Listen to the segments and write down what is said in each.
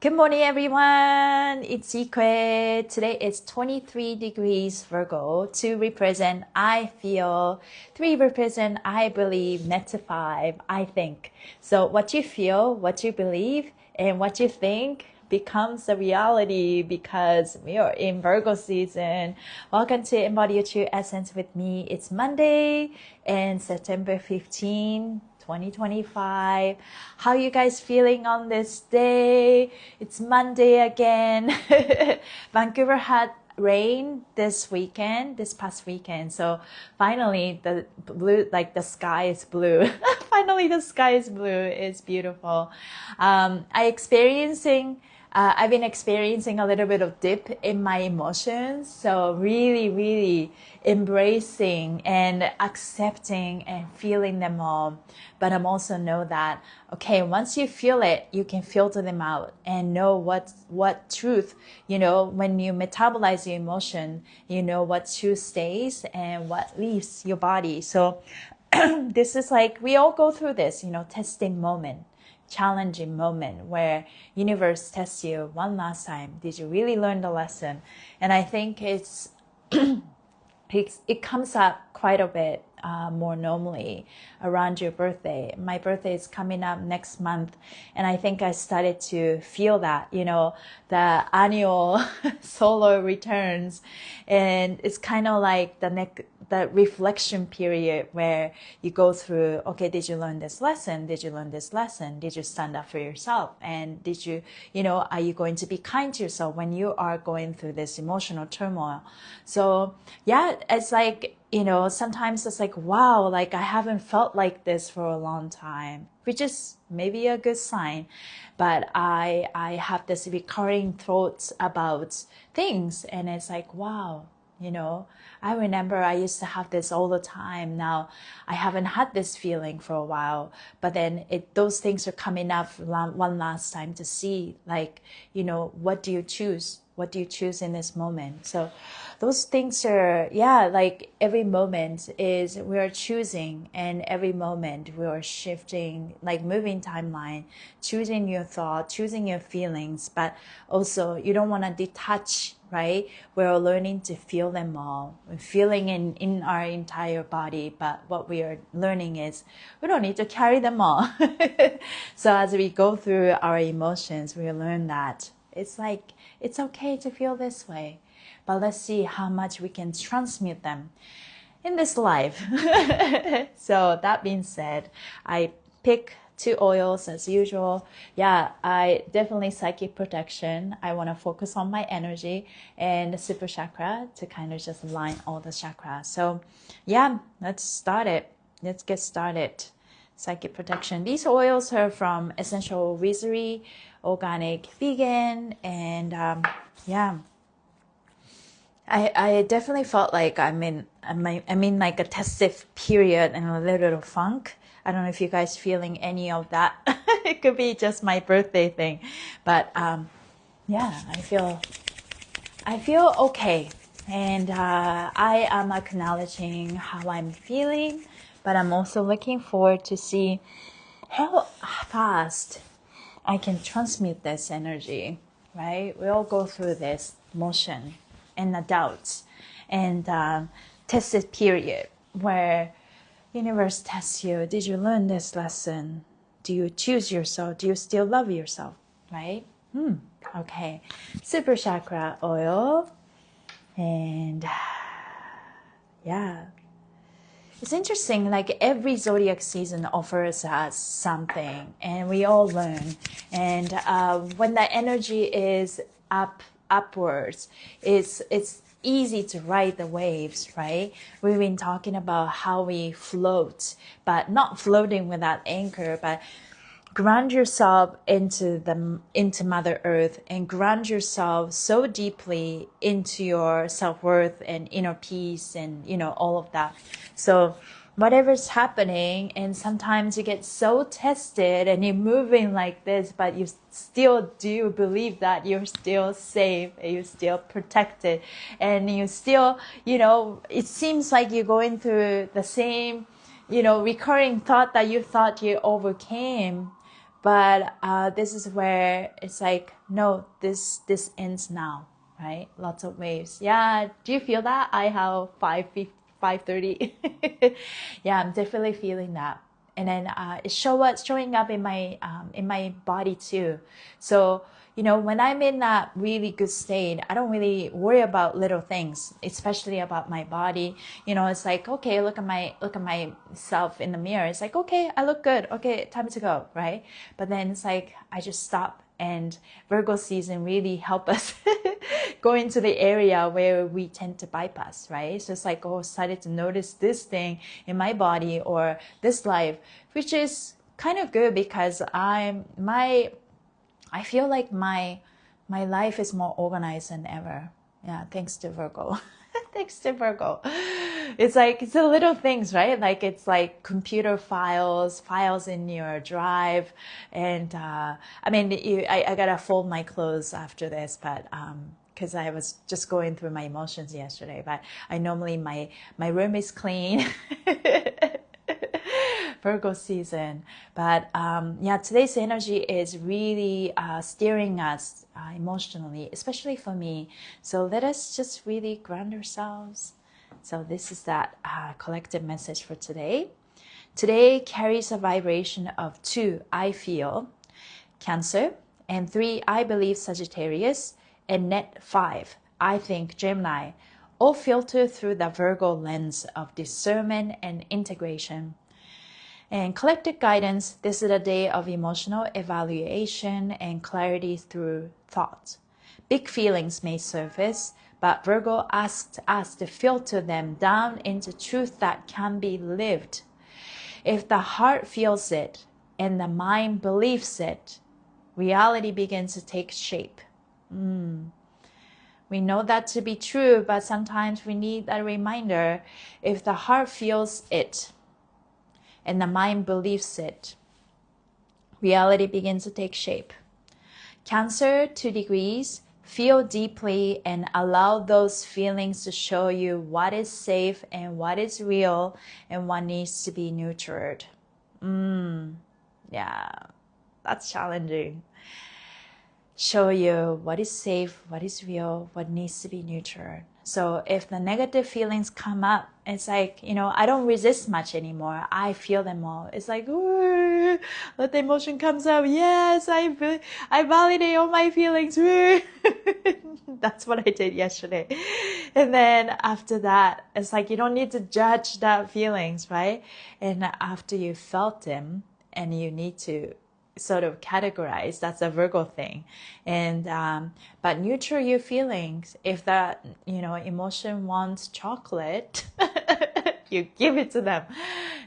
Good morning, everyone. It's Ikue. Today is 23 degrees Virgo. 2 represent I feel, 3 represent I believe, net to 5 I think. So what you feel, what you believe, and what you think becomes a reality because we are in Virgo season. Welcome to Embody Your True Essence with me. It's Monday and September 15. 2025. How you guys feeling on this day? It's Monday again. Vancouver had rain this past weekend. So finally the blue, like the sky is blue. Finally the sky is blue. It's beautiful. I've been experiencing a little bit of dip in my emotions. So really embracing and accepting and feeling them all. But I'm also know that, okay, once you feel it, you can filter them out and know what truth, when you metabolize your emotion, you know what truth stays and what leaves your body. So this is like, we all go through this, testing moment. Challenging moment where universe tests you one last time. Did you really learn the lesson? And I think it comes up quite a bit more normally around your birthday. My birthday is coming up next month, and I think I started to feel that, the annual solar returns, and it's kind of like the reflection period where you go through, okay, did you learn this lesson? Did you learn this lesson? Did you stand up for yourself? And did you, are you going to be kind to yourself when you are going through this emotional turmoil? So yeah, it's like, sometimes it's like, wow, like I haven't felt like this for a long time, which is maybe a good sign. But I have this recurring thoughts about things, and it's like, wow, I remember I used to have this all the time. Now I haven't had this feeling for a while, but then those things are coming up one last time to see, like, what do you choose? What do you choose in this moment? So those things are, like every moment is we are choosing, and every moment we are shifting, like moving timeline, choosing your thought, choosing your feelings, but also you don't want to detach, right? We're learning to feel them all. We're feeling in our entire body, but what we are learning is we don't need to carry them all. So as we go through our emotions, we learn that it's like, it's okay to feel this way, but let's see how much we can transmute them in this life. So that being said, I pick 2 oils as usual. I definitely psychic protection. I want to focus on my energy, and the super chakra to kind of just align all the chakras. So let's start it. Let's get started. Psychic protection. These oils are from Essential Wizardry, organic, vegan, and I definitely felt like I'm in like a testive period and a little bit of funk. I don't know if you guys feeling any of that. It could be just my birthday thing, but I feel okay, and I am acknowledging how I'm feeling, but I'm also looking forward to see how fast I can transmute this energy, right? We all go through this motion and adults and tested period where universe tests you. Did you learn this lesson? Do you choose yourself? Do you still love yourself, right? Okay. Super chakra oil. And it's interesting, like every zodiac season offers us something, and we all learn. And when the energy is upwards, it's easy to ride the waves, right? We've been talking about how we float, but not floating without anchor, but ground yourself into Mother Earth, and ground yourself so deeply into your self-worth and inner peace and all of that. So whatever's happening, and sometimes you get so tested and you're moving like this, but you still do believe that you're still safe and you're still protected, and you still, it seems like you're going through the same, recurring thought that you thought you overcame, But this is where it's like, no, this ends now, right? Lots of waves. Yeah, do you feel that? I have 5:30. Yeah, I'm definitely feeling that. And then it's showing up in my body too. So, you know, when I'm in that really good state, I don't really worry about little things, especially about my body. You know, it's like, okay, look at myself in the mirror. It's like, okay, I look good. Okay, time to go, right? But then it's like I just stop, and Virgo season really help us go into the area where we tend to bypass, right? So it's like, oh, started to notice this thing in my body or this life, which is kind of good because I feel like my life is more organized than ever. Yeah, thanks to Virgo. Thanks to Virgo. It's like, it's the little things, right? Like, it's like computer files in your drive. And I mean, I gotta fold my clothes after this, but because I was just going through my emotions yesterday. But I normally, my room is clean. Virgo season. But yeah, today's energy is really steering us emotionally, especially for me. So let us just really ground ourselves. So this is that collective message for today. Today carries a vibration of 2, I feel, Cancer, and 3, I believe, Sagittarius, and net 5, I think, Gemini, all filtered through the Virgo lens of discernment and integration. And collective guidance, this is a day of emotional evaluation and clarity through thought. Big feelings may surface, but Virgo asked us to filter them down into truth that can be lived. If the heart feels it and the mind believes it, reality begins to take shape. We know that to be true, but sometimes we need a reminder. If the heart feels it and the mind believes it, reality begins to take shape. Cancer 2 degrees, feel deeply and allow those feelings to show you what is safe and what is real and what needs to be nurtured. Yeah, that's challenging. Show you what is safe, what is real, what needs to be nurtured. So if the negative feelings come up, it's like, you know, I don't resist much anymore. I feel them all. It's like, ooh, let the emotion comes up. Yes, I validate all my feelings. That's what I did yesterday. And then after that, it's like, you don't need to judge that feelings, right? And after you felt them, and you need to sort of categorize, that's a Virgo thing. And but nurture your feelings. If that, you know, emotion wants chocolate, you give it to them.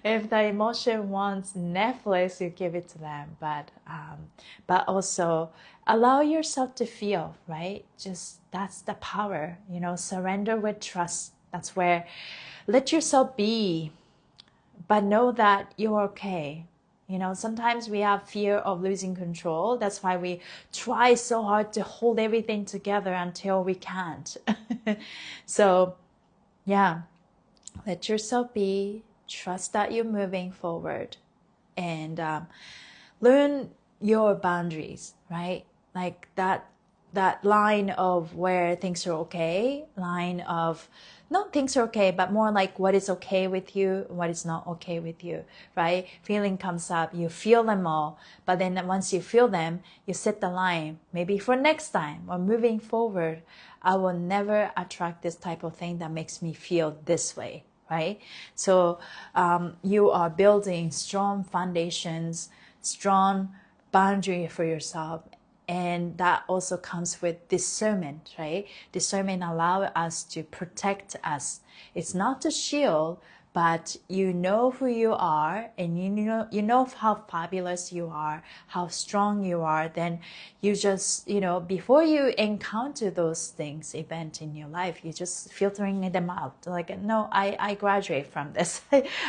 If the emotion wants Netflix, you give it to them. But also allow yourself to feel, right? Just, that's the power, you know. Surrender with trust. That's where, let yourself be, but know that you're okay. You know, sometimes we have fear of losing control. That's why we try so hard to hold everything together until we can't. So, yeah, let yourself be. Trust that you're moving forward. And learn your boundaries, right? Like that line of where things are okay, line of not things are okay, but more like what is okay with you, what is not okay with you, right? Feeling comes up, you feel them all, but then once you feel them, you set the line. Maybe for next time or moving forward, I will never attract this type of thing that makes me feel this way, right? So you are building strong foundations, strong boundary for yourself. And that also comes with discernment, right? Discernment allows us to protect us. It's not a shield, but you know who you are, and you know how fabulous you are, how strong you are. Then you just, you know, before you encounter those things, event in your life, you just filtering them out. Like, no, I graduate from this.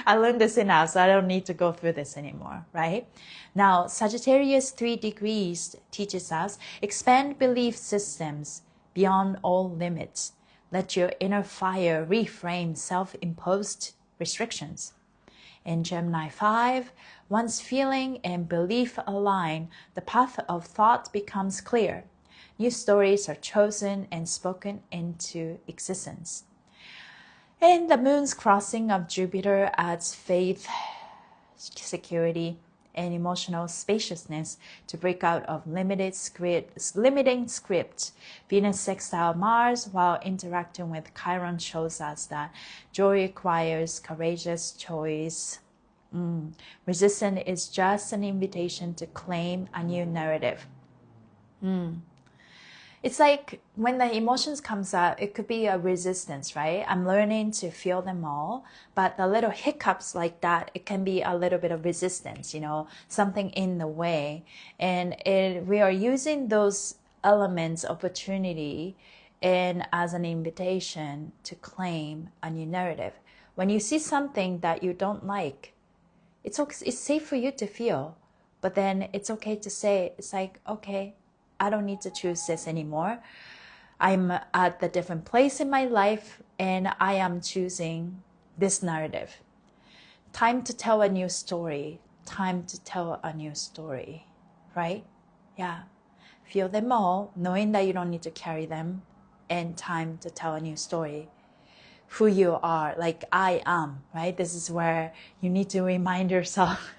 I learned this enough, so I don't need to go through this anymore, right? Now, Sagittarius 3 degrees teaches us, expand belief systems beyond all limits. Let your inner fire reframe self-imposed restrictions. In Gemini 5, once feeling and belief align, the path of thought becomes clear. New stories are chosen and spoken into existence. And the moon's crossing of Jupiter adds faith, security, and emotional spaciousness to break out of limiting script. Venus sextile Mars while interacting with Chiron shows us that joy requires courageous choice. Resistance is just an invitation to claim a new narrative. It's like when the emotions comes up, it could be a resistance, right? I'm learning to feel them all, but the little hiccups like that, it can be a little bit of resistance, something in the way. And we are using those elements, opportunity, and as an invitation to claim a new narrative. When you see something that you don't like, it's safe for you to feel, but then it's okay to say, it's like, okay, I don't need to choose this anymore. I'm at a different place in my life and I am choosing this narrative. Time to tell a new story. Time to tell a new story, right? Yeah. Feel them all, knowing that you don't need to carry them, and time to tell a new story. Who you are, like I am, right? This is where you need to remind yourself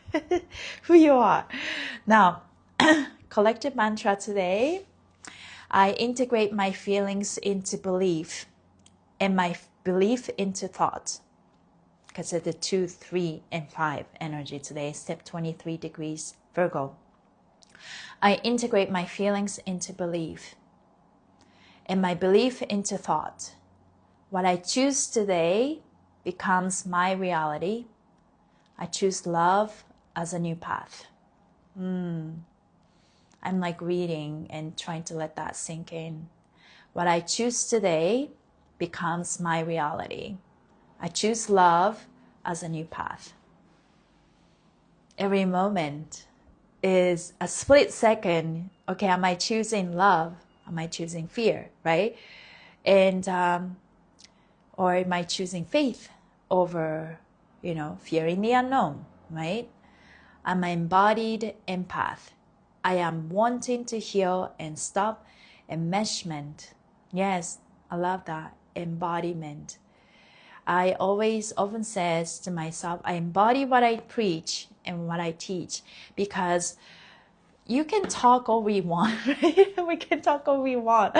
who you are. Now, collective mantra today, I integrate my feelings into belief and my belief into thought. Because of the 2, 3, and 5 energy today, step 23 degrees Virgo. I integrate my feelings into belief and my belief into thought. What I choose today becomes my reality. I choose love as a new path. I'm like reading and trying to let that sink in. What I choose today becomes my reality. I choose love as a new path. Every moment is a split second. Okay, am I choosing love? Am I choosing fear, right? And, or am I choosing faith over, fearing the unknown, right? I'm an embodied empath. I am wanting to heal and stop enmeshment. Yes, I love that. Embodiment. I often says to myself, I embody what I preach and what I teach, because you can talk all we want, right? We can talk all we want.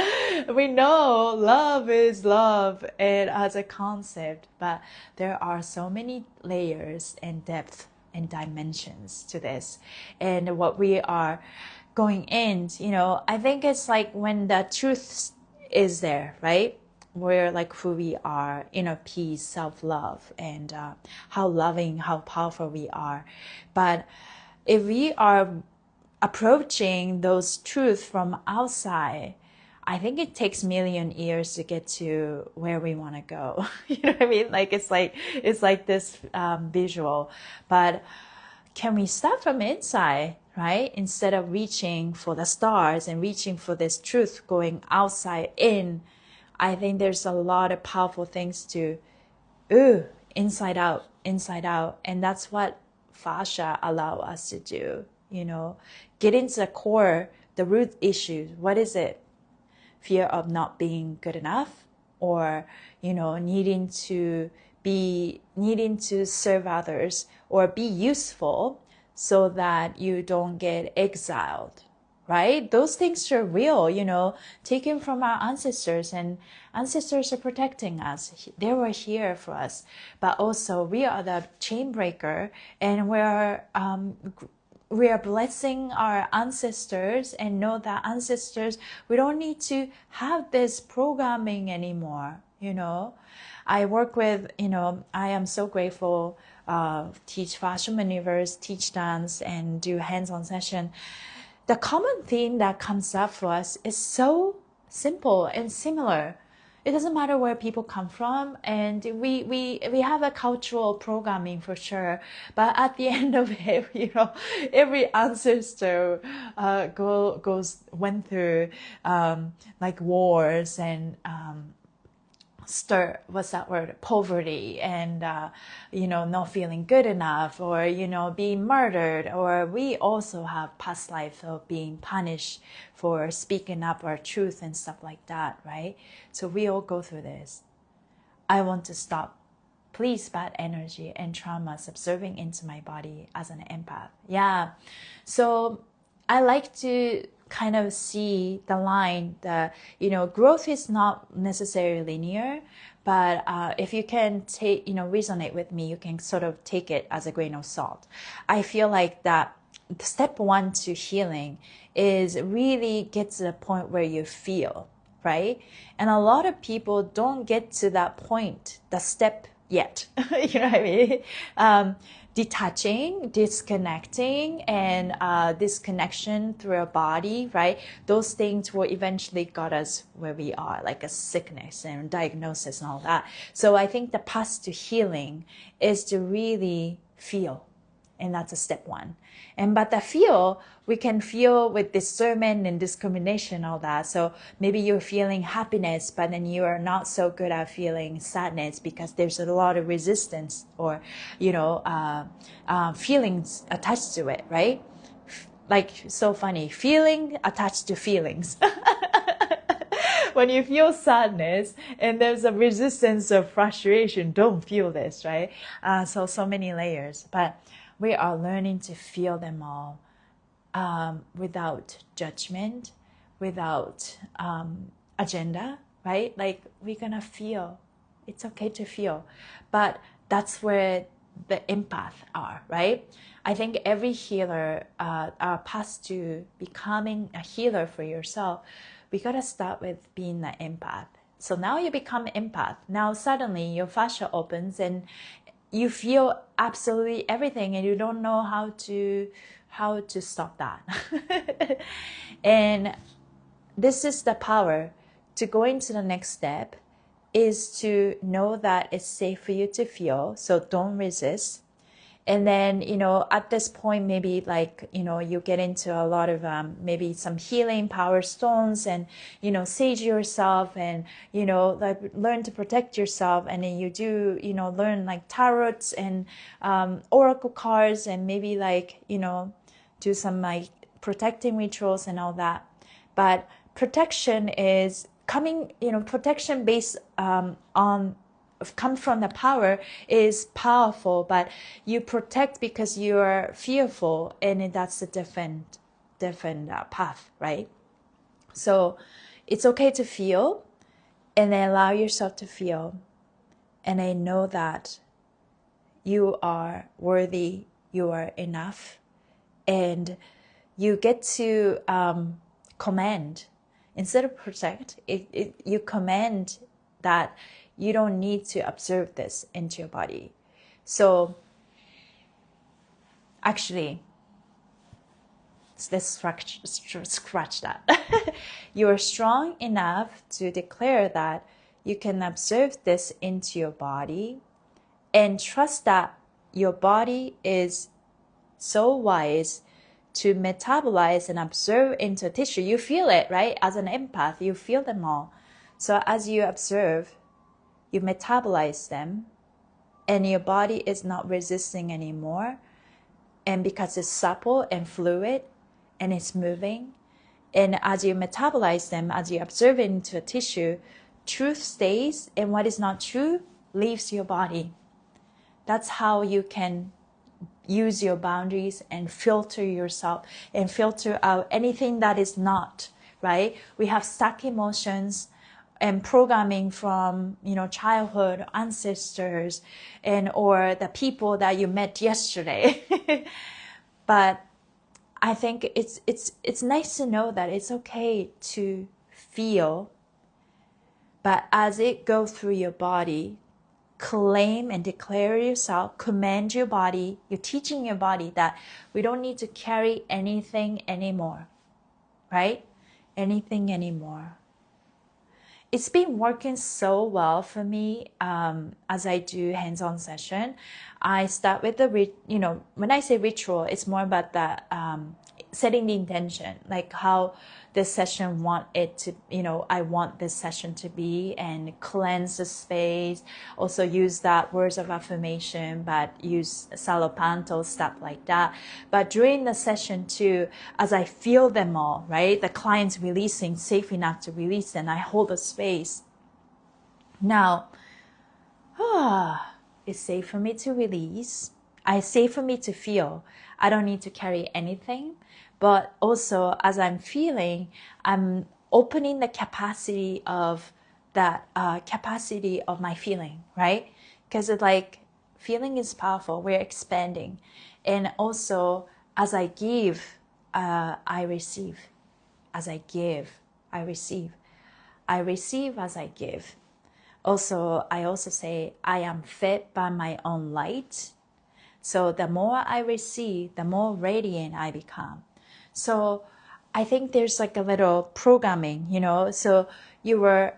We know love is love and as a concept, but there are so many layers and depth and dimensions to this. And what we are going in, I think it's like when the truth is there, right? We're like who we are, inner peace, self-love, and how loving, how powerful we are. But if we are approaching those truths from outside, I think it takes million years to get to where we want to go. You know what I mean? Like it's like this visual, but can we start from inside, right? Instead of reaching for the stars and reaching for this truth going outside in, I think there's a lot of powerful things to, inside out, and that's what Fascia allow us to do. Get into the core, the root issues. What is it? Fear of not being good enough, or needing to serve others or be useful so that you don't get exiled, right? Those things are real, taken from our ancestors, and ancestors are protecting us. They were here for us, but also we are the chain breaker, and we are blessing our ancestors, and know that ancestors, we don't need to have this programming anymore. I work with, I am so grateful, teach fascial maneuvers, teach dance, and do hands-on session. The common theme that comes up for us is so simple and similar. It doesn't matter where people come from, and we have a cultural programming for sure. But at the end of it, every ancestor went through like wars and stir, what's that word, poverty, and not feeling good enough, or being murdered, or we also have past life of being punished for speaking up our truth and stuff like that, right? So we all go through this. I want to stop, please, bad energy and traumas observing into my body as an empath. Yeah, so I like to kind of see the line that, growth is not necessarily linear, but if you can take, resonate with me, you can sort of take it as a grain of salt. I feel like that step one to healing is really get to the point where you feel, right? And a lot of people don't get to that point, the step yet. You know what I mean? Detaching, disconnecting, and disconnection through our body, right? Those things will eventually got us where we are, like a sickness and diagnosis and all that. So I think the path to healing is to really feel. And that's a step one. But the feel, we can feel with discernment and discrimination, all that. So maybe you're feeling happiness, but then you are not so good at feeling sadness because there's a lot of resistance or, feelings attached to it, right? Like, so funny, feeling attached to feelings. When you feel sadness and there's a resistance of frustration, don't feel this, right? So many layers. But we are learning to feel them all without judgment, without agenda, right? Like, we're going to feel. It's okay to feel. But that's where the empath are, right? I think every healer, our path to becoming a healer for yourself, we got to start with being an empath. So now you become empath. Now suddenly your fascia opens and you feel absolutely everything, and you don't know how to stop that. And this is the power to go into the next step, is to know that it's safe for you to feel, so don't resist. And then, at this point, maybe like, you get into a lot of maybe some healing power stones and, sage yourself and, like learn to protect yourself. And then you do, learn like tarots and oracle cards, and maybe like, do some like protecting rituals and all that. But protection is coming, protection based come from the power is powerful, but you protect because you are fearful, and that's a different path, right? So it's okay to feel, and then allow yourself to feel, and I know that you are worthy, you are enough, and you get to command instead of protect. You command that you don't need to observe this into your body. So actually, let's scratch that. You are strong enough to declare that you can observe this into your body, and trust that your body is so wise to metabolize and observe into tissue. You feel it, right? As an empath, you feel them all. So as you observe, you metabolize them, and your body is not resisting anymore. And because it's supple and fluid and it's moving, and as you metabolize them, as you observe it into a tissue, truth stays, and what is not true leaves your body. That's how you can use your boundaries and filter yourself and filter out anything that is not, right? We have stuck emotions and programming from, childhood, ancestors, and or the people that you met yesterday. But I think it's nice to know that it's okay to feel, but as it goes through your body, claim and declare yourself, command your body, you're teaching your body that we don't need to carry anything anymore, right? Anything anymore. It's been working so well for me as I do hands-on session. I start with when I say ritual, it's more about the setting the intention, like how this session want it to, I want this session to be, and cleanse the space. Also use that words of affirmation, but use Salopanto, stuff like that. But during the session too, as I feel them all, right, the client's releasing, safe enough to release, and I hold the space. Now, it's safe for me to release. It's safe for me to feel. I don't need to carry anything. But also, as I'm feeling, I'm opening the capacity of that capacity of my feeling, right? Because it's like feeling is powerful. We're expanding. And also, as I give, I receive. As I give, I receive. I receive as I give. Also, I also say, I am fed by my own light. So the more I receive, the more radiant I become. So I think there's like a little programming, so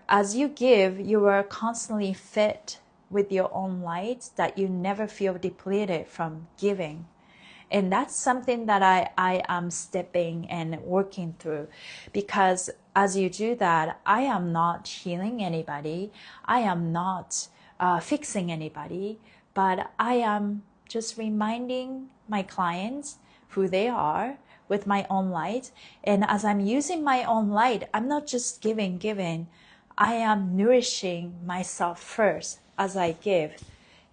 as you give, you were constantly fed with your own light, that you never feel depleted from giving. And that's something that I am stepping and working through, because as you do that, I am not healing anybody. I am not fixing anybody, but I am just reminding my clients who they are with my own light. And as I'm using my own light, I'm not just giving. I am nourishing myself first as I give.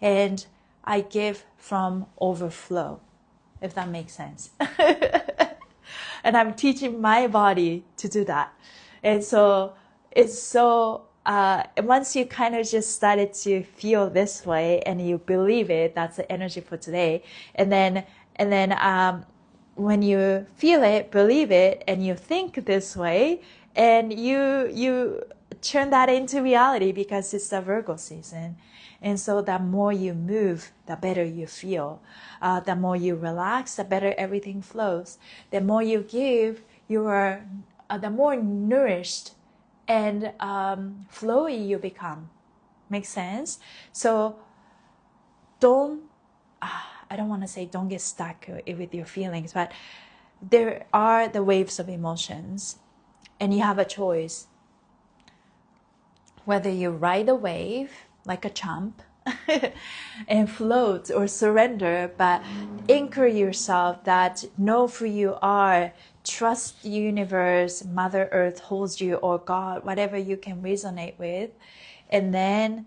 And I give from overflow, if that makes sense. And I'm teaching my body to do that. And so it's so, once you kind of just started to feel this way and you believe it, that's the energy for today. And then when you feel it, believe it, and you think this way, and you turn that into reality, because it's the Virgo season. And so the more you move, the better you feel. The more you relax, the better everything flows. The more you give, you are the more nourished and flowy you become. Makes sense? So I don't want to say don't get stuck with your feelings, but there are the waves of emotions, and you have a choice. Whether you ride the wave like a chump and float, or surrender, but anchor yourself, that know who you are, trust the universe, Mother Earth holds you, or God, whatever you can resonate with. And then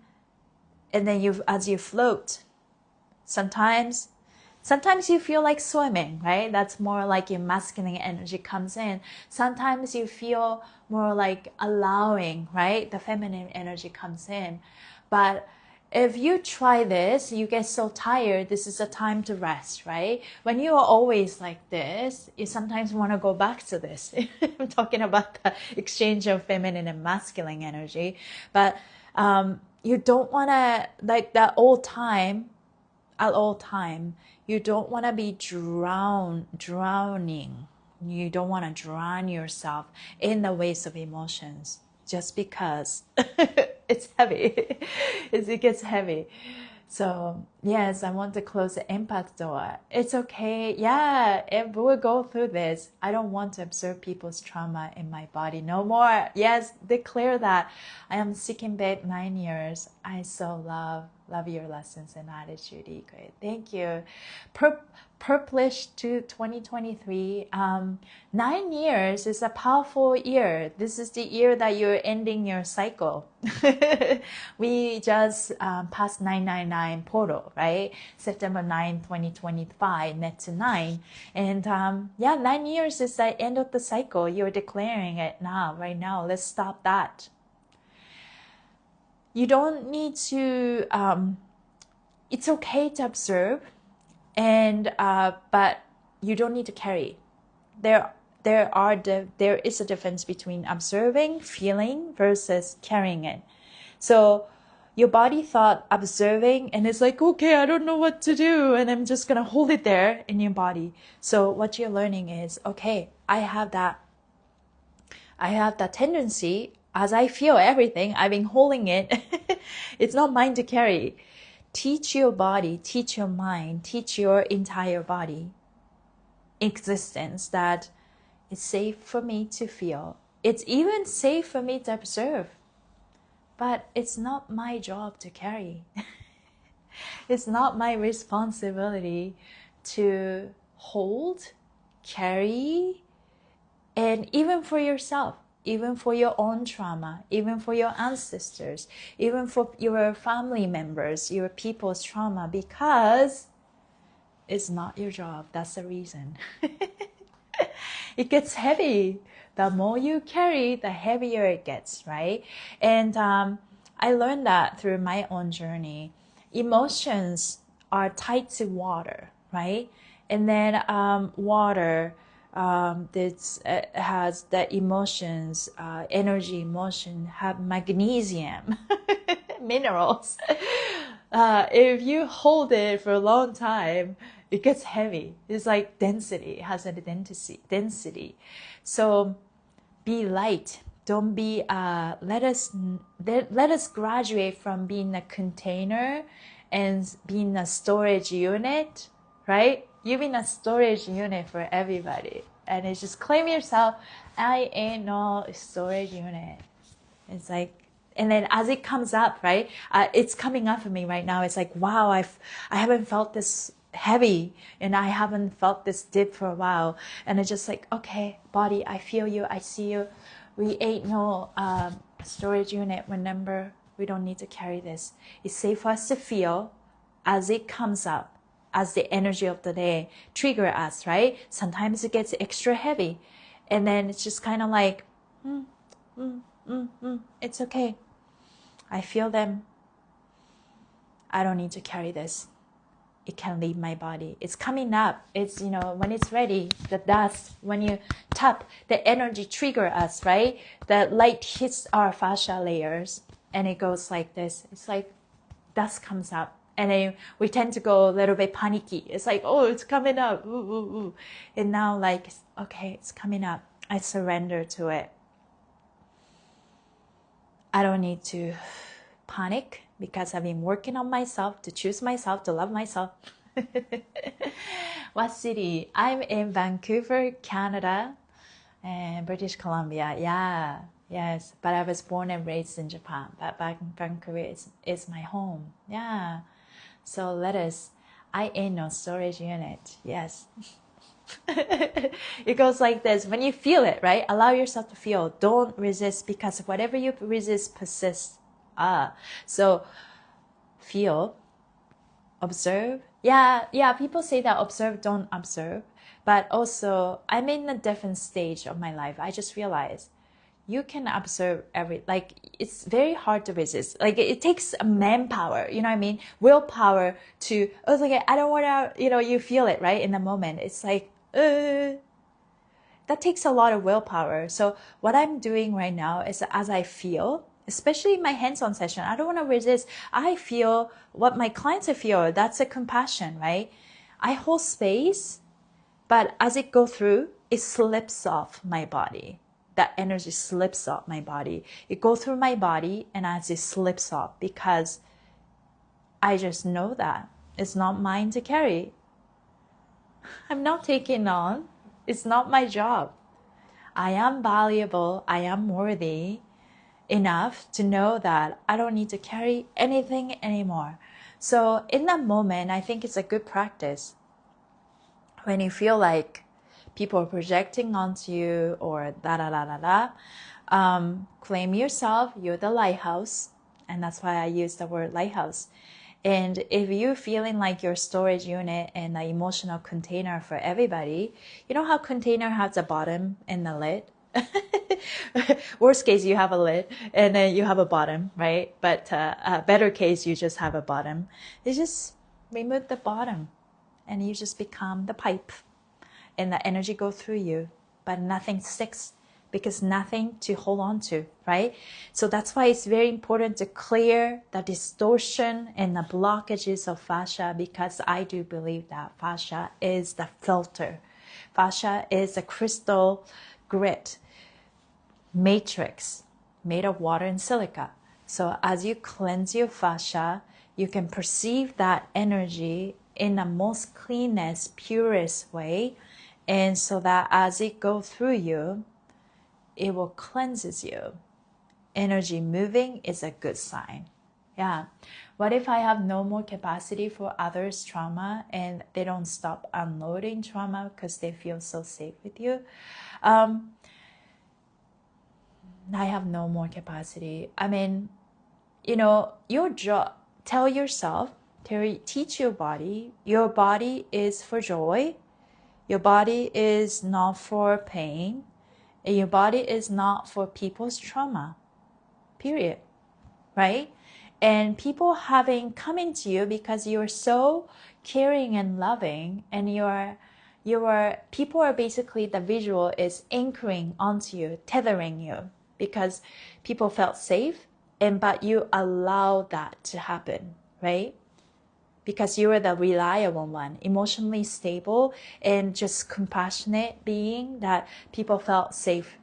as you float, sometimes you feel like swimming, right? That's more like your masculine energy comes in. Sometimes you feel more like allowing, right? The feminine energy comes in. But if you try this, you get so tired, this is a time to rest, right? When you are always like this, you sometimes want to go back to this. I'm talking about the exchange of feminine and masculine energy. But you don't want to, like that old time, at all time, you don't want to be drowning. You don't want to drown yourself in the waves of emotions just because it's heavy. It gets heavy. So yes, I want to close the empath door. It's okay. Yeah, we'll go through this. I don't want to observe people's trauma in my body no more. Yes, declare that. I am sick in bed 9 years. I so love your lessons and attitude, Ikue. Thank you. Purplish to 2023. 9 years is a powerful year. This is the year that you're ending your cycle. We just passed 999 portal, right? September 9, 2025, net to 9. And 9 years is the end of the cycle. You're declaring it now, right now. Let's stop that. You don't need to, it's okay to observe, and but you don't need to carry. There is a difference between observing, feeling versus carrying it. So your body thought observing, and it's like, okay, I don't know what to do, and I'm just gonna hold it there in your body. So what you're learning is, okay, I have that tendency. As I feel everything, I've been holding it. It's not mine to carry. Teach your body, teach your mind, teach your entire body existence that It's safe for me to feel. It's even safe for me to observe. But it's not my job to carry. It's not my responsibility to hold, carry, and even for yourself, even for your own trauma, even for your ancestors, even for your family members, your people's trauma, because it's not your job. That's the reason. It gets heavy. The more you carry, the heavier it gets, right? And I learned that through my own journey. Emotions are tied to water, right? And then water has the emotions, energy, emotion, have magnesium, minerals. If you hold it for a long time, it gets heavy. It's like density. It has a density. So be light. Don't be. Let us graduate from being a container and being a storage unit, right? You've been a storage unit for everybody, and it's just claim yourself. I ain't no storage unit. It's like. And then as it comes up, right? It's coming up for me right now. It's like, wow, I haven't felt this heavy, and I haven't felt this dip for a while. And it's just like, okay, body, I feel you, I see you. We ain't no storage unit. Remember, we don't need to carry this. It's safe for us to feel as it comes up, as the energy of the day trigger us, right? Sometimes it gets extra heavy, and then it's just kind of like, it's okay. I feel them. I don't need to carry this. It can leave my body. It's coming up. It's, when it's ready, the dust, when you tap, the energy trigger us, right? The light hits our fascia layers, and it goes like this. It's like dust comes up, and then we tend to go a little bit panicky. It's like, oh, it's coming up. Ooh, ooh, ooh. And now, like, okay, it's coming up. I surrender to it. I don't need to panic because I've been working on myself, to choose myself, to love myself. What city? I'm in Vancouver, Canada, and British Columbia. Yeah, yes. But I was born and raised in Japan. But Vancouver is my home. Yeah. So I ain't no storage unit. Yes. It goes like this. When you feel it, right? Allow yourself to feel. Don't resist, because whatever you resist persists. So feel, observe. Yeah, people say that observe, don't observe. But also, I'm in a different stage of my life. I just realized you can observe it's very hard to resist. Like, it takes a manpower, you know what I mean? Willpower to, I don't want to, you feel it, right? In the moment. It's like, that takes a lot of willpower. So what I'm doing right now is, as I feel, especially in my hands-on session, I don't want to resist. I feel what my clients feel. That's a compassion, right? I hold space, but as it goes through, it slips off my body. That energy slips off my body. It goes through my body, and as it slips off, because I just know that it's not mine to carry. I'm not taking on. It's not my job. I am valuable. I am worthy enough to know that I don't need to carry anything anymore. So in that moment, I think it's a good practice. When you feel like people are projecting onto you, or claim yourself. You're the lighthouse. And that's why I use the word lighthouse. And if you're feeling like your storage unit and an emotional container for everybody, you know how container has a bottom and a lid? Worst case, you have a lid and then you have a bottom, right? But better case, you just have a bottom. You just remove the bottom, and you just become the pipe, and the energy goes through you, but nothing sticks, because nothing to hold on to, right? So that's why it's very important to clear the distortion and the blockages of fascia, because I do believe that fascia is the filter. Fascia is a crystal grit matrix made of water and silica. So as you cleanse your fascia, you can perceive that energy in the most cleanest, purest way, And so that as it goes through you, it will cleanses you. Energy moving is a good sign. Yeah. What if I have no more capacity for others' trauma and they don't stop unloading trauma because they feel so safe with you? I have no more capacity. I mean, you know, your job, tell yourself, teach your body is for joy. Your body is not for pain. And your body is not for people's trauma, period. Right? And people having coming to you because you're so caring and loving, and people are basically, the visual is anchoring onto you, tethering you, because people felt safe, but you allow that to happen, right? Because you are the reliable one, emotionally stable and just compassionate being that people felt safe.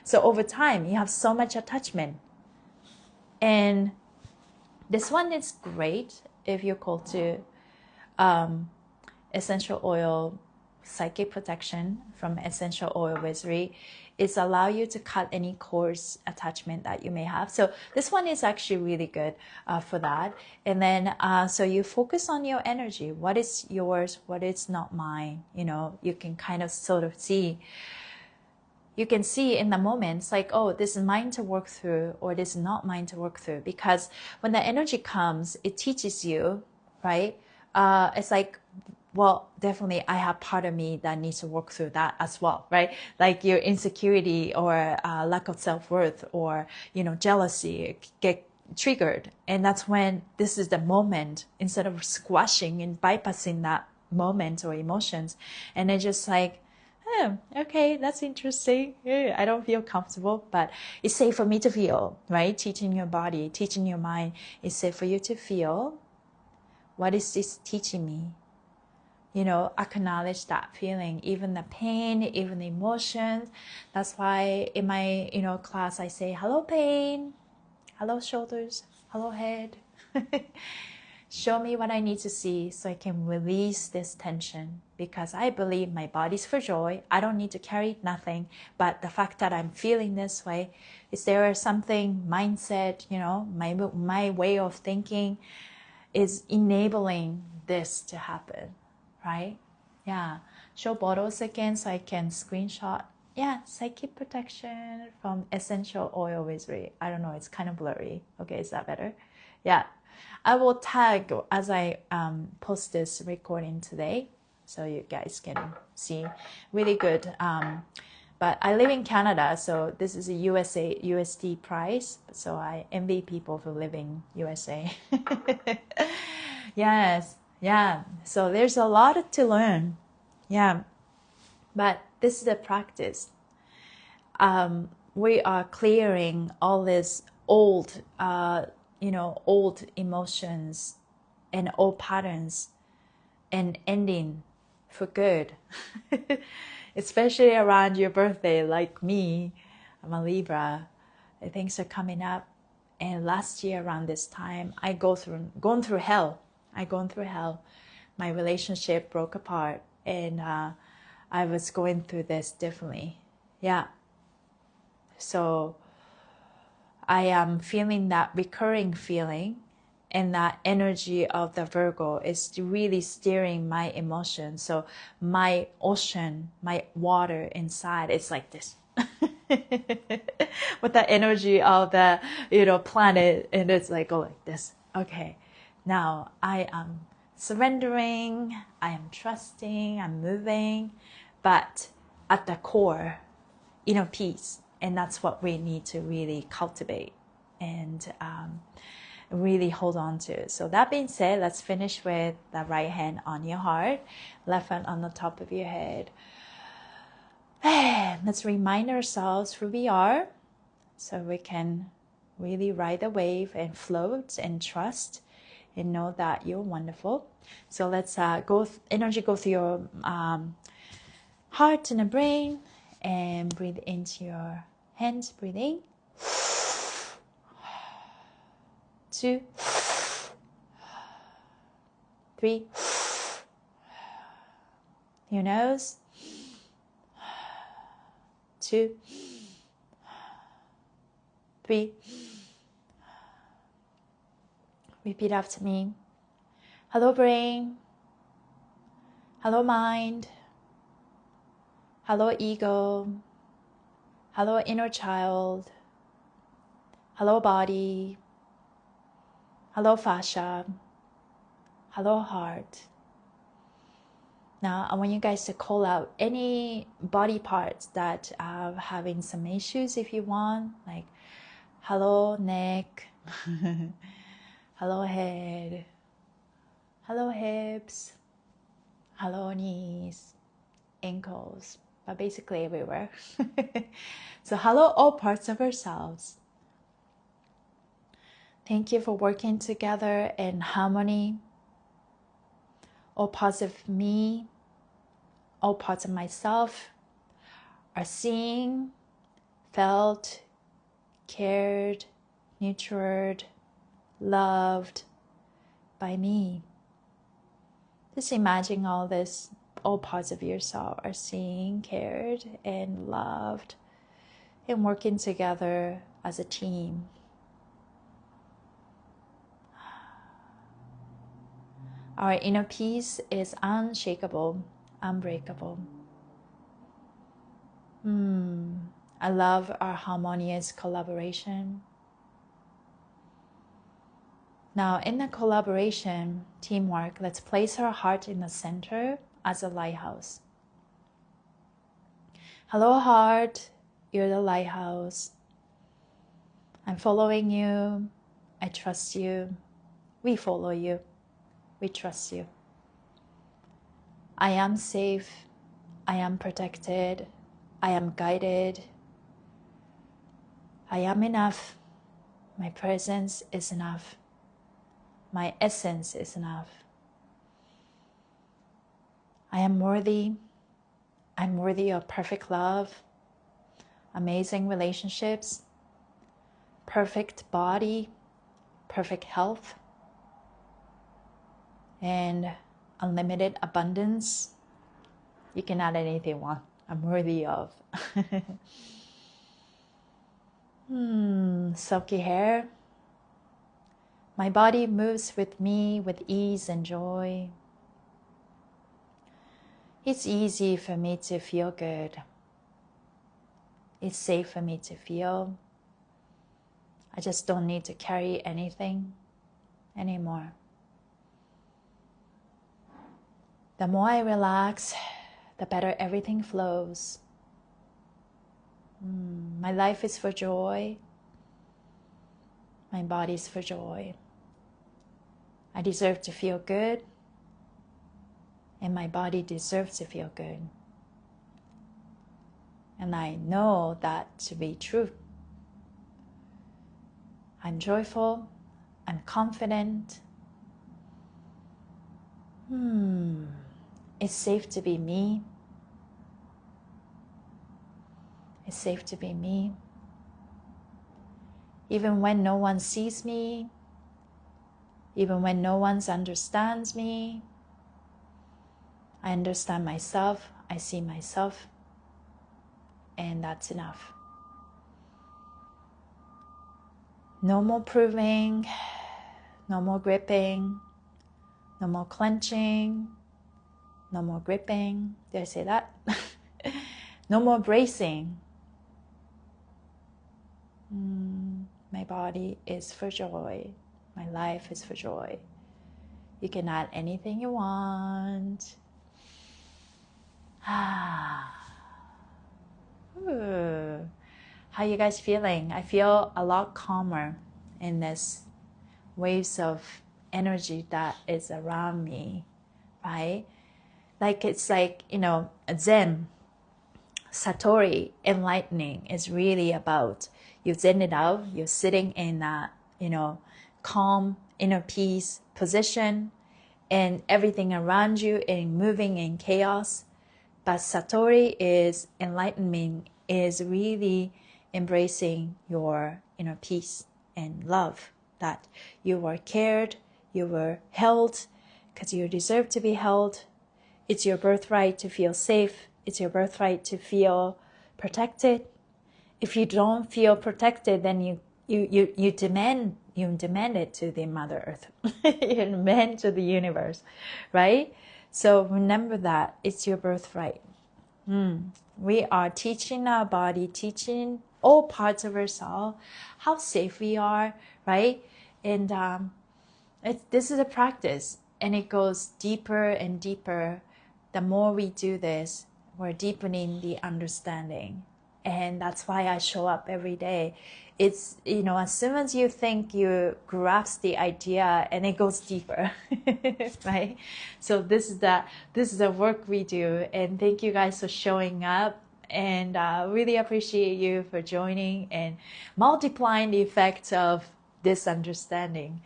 So over time, you have so much attachment. And this one is great if you're called to essential oil psychic protection from essential oil wizardry. It's allow you to cut any coarse attachment that you may have. So this one is actually really good for that. And then so you focus on your energy. What is yours? What is not mine? You know, you can kind of sort of see. You can see in the moments like, oh, this is mine to work through, or this is not mine to work through. Because when the energy comes, it teaches you, right? It's like, well, definitely I have part of me that needs to work through that as well, right? Like your insecurity or lack of self-worth or, you know, jealousy get triggered. And that's when this is the moment, instead of squashing and bypassing that moment or emotions. And it's just like, oh, okay, that's interesting. I don't feel comfortable, but it's safe for me to feel, right? Teaching your body, teaching your mind, it's safe for you to feel. What is this teaching me? You know, acknowledge that feeling, even the pain, even the emotions. That's why in my, you know, class, I say, hello, pain, hello, shoulders, hello, head. Show me what I need to see so I can release this tension, because I believe my body's for joy. I don't need to carry nothing, but the fact that I'm feeling this way, is there something mindset, you know, my way of thinking is enabling this to happen, right? Yeah. Show bottles again so I can screenshot. Yeah, psychic protection from essential oil wizardry. I don't know, it's kind of blurry. Okay, is that better? Yeah. I will tag as I post this recording today, so you guys can see. Really good. But I live in Canada, so this is a USD price. So I envy people who live in USA. Yes, yeah. So there's a lot to learn. Yeah, but this is a practice. We are clearing all this old, old emotions and old patterns and ending for good. Especially around your birthday, like me, I'm a Libra. Things are coming up. And last year around this time, gone through hell. My relationship broke apart, and I was going through this differently. Yeah. So I am feeling that recurring feeling, and that energy of the Virgo is really steering my emotions. So my ocean, my water inside, it's like this. With the energy of the, planet, and it's like go like this. Okay, now I am surrendering, I am trusting, I'm moving, but at the core, inner peace. And that's what we need to really cultivate and really hold on to. So that being said, let's finish with the right hand on your heart, left hand on the top of your head. And let's remind ourselves who we are, so we can really ride the wave and float and trust and know that you're wonderful. So let's energy go through your heart and the brain, and breathe into your hands. Breathe in. 2, 3, your nose. 2, 3. Repeat after me. Hello, brain. Hello, mind. Hello, ego. Hello, inner child. Hello, body. Hello, fascia. Hello, heart. Now, I want you guys to call out any body parts that are having some issues if you want. Like, hello, neck. Hello, head. Hello, hips. Hello, knees. Ankles. But basically everywhere. So, hello, all parts of ourselves. Thank you for working together in harmony. All parts of me, all parts of myself are seen, felt, cared, nurtured, loved by me. Just imagine all this, all parts of yourself are seen, cared, and loved, and working together as a team. Our inner peace is unshakable, unbreakable. I love our harmonious collaboration. Now, in the collaboration, teamwork, let's place our heart in the center as a lighthouse. Hello, heart. You're the lighthouse. I'm following you. I trust you. We follow you. We trust you. I am safe. I am protected. I am guided. I am enough. My presence is enough. My essence is enough. I am worthy. I'm worthy of perfect love, amazing relationships, perfect body, perfect health, and unlimited abundance. You can add anything you want. I'm worthy of. Silky hair. My body moves with me with ease and joy. It's easy for me to feel good. It's safe for me to feel. I just don't need to carry anything anymore. The more I relax, the better everything flows. My life is for joy. My body is for joy. I deserve to feel good, and my body deserves to feel good. And I know that to be true. I'm joyful. I'm confident. It's safe to be me. It's safe to be me. Even when no one sees me, even when no one understands me, I understand myself, I see myself, and that's enough. No more proving, no more gripping, no more clenching, no more gripping. Did I say that? No more bracing. My body is for joy. My life is for joy. You can add anything you want. Ooh. How you guys feeling? I feel a lot calmer in this waves of energy that is around me, right? Like it's like, Zen, Satori, enlightening is really about you zen it out, you're sitting in that, calm, inner peace position, and everything around you is moving in chaos. But Satori is enlightenment, is really embracing your inner peace and love, that you were cared, you were held, because you deserve to be held. It's your birthright to feel safe. It's your birthright to feel protected. If you don't feel protected, then you demand it to the Mother Earth. You demand to the universe, right? So remember that it's your birthright. We are teaching our body, teaching all parts of ourselves how safe we are, right? And this is a practice, and it goes deeper and deeper. The more we do this, we're deepening the understanding. And that's why I show up every day. It's, as soon as you think you grasp the idea, and it goes deeper, right? So this is the work we do. And thank you guys for showing up. And really appreciate you for joining and multiplying the effects of this understanding.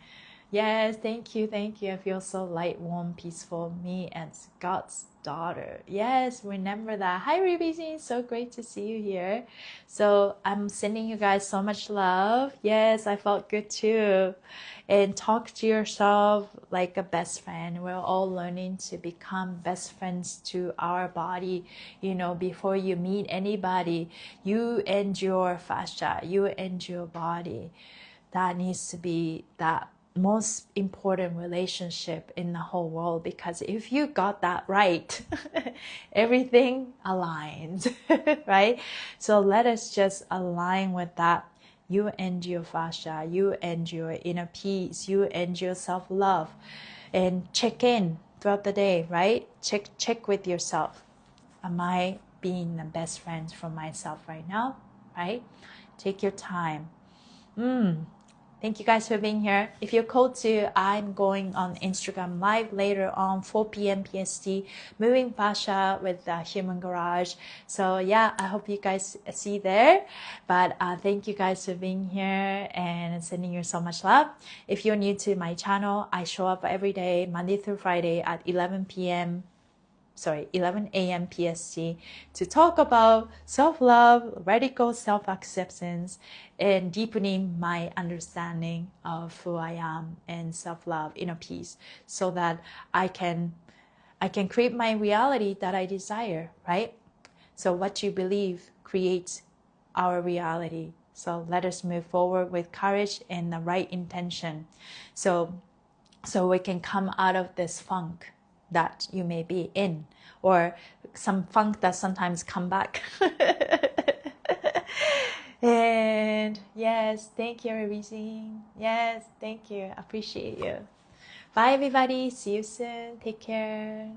Yes, thank you, thank you. I feel so light, warm, peaceful. Me as God's daughter. Yes, remember that. Hi, Ruby. So great to see you here. So I'm sending you guys so much love. Yes, I felt good too. And talk to yourself like a best friend. We're all learning to become best friends to our body. Before you meet anybody, you and your fascia, you and your body. That needs to be that most important relationship in the whole world, because if you got that right, everything aligns, right? So let us just align with that. You and your fascia, you and your inner peace, you and your self-love, and check in throughout the day, right? Check with yourself. Am I being the best friend for myself right now, right? Take your time. Thank you guys for being here. If you're called to, I'm going on Instagram Live later on 4 p.m. PST, moving fascia with the Human Garage. So yeah, I hope you guys see there. But thank you guys for being here and sending you so much love. If you're new to my channel, I show up every day, Monday through Friday at 11 a.m. PST to talk about self-love, radical self-acceptance, and deepening my understanding of who I am and self-love, inner peace, so that I can create my reality that I desire, right? So what you believe creates our reality. So let us move forward with courage and the right intention. So we can come out of this funk that you may be in, or some funk that sometimes come back. And yes, thank you, everything. Yes, thank you. Appreciate you. Bye, everybody. See you soon. Take care.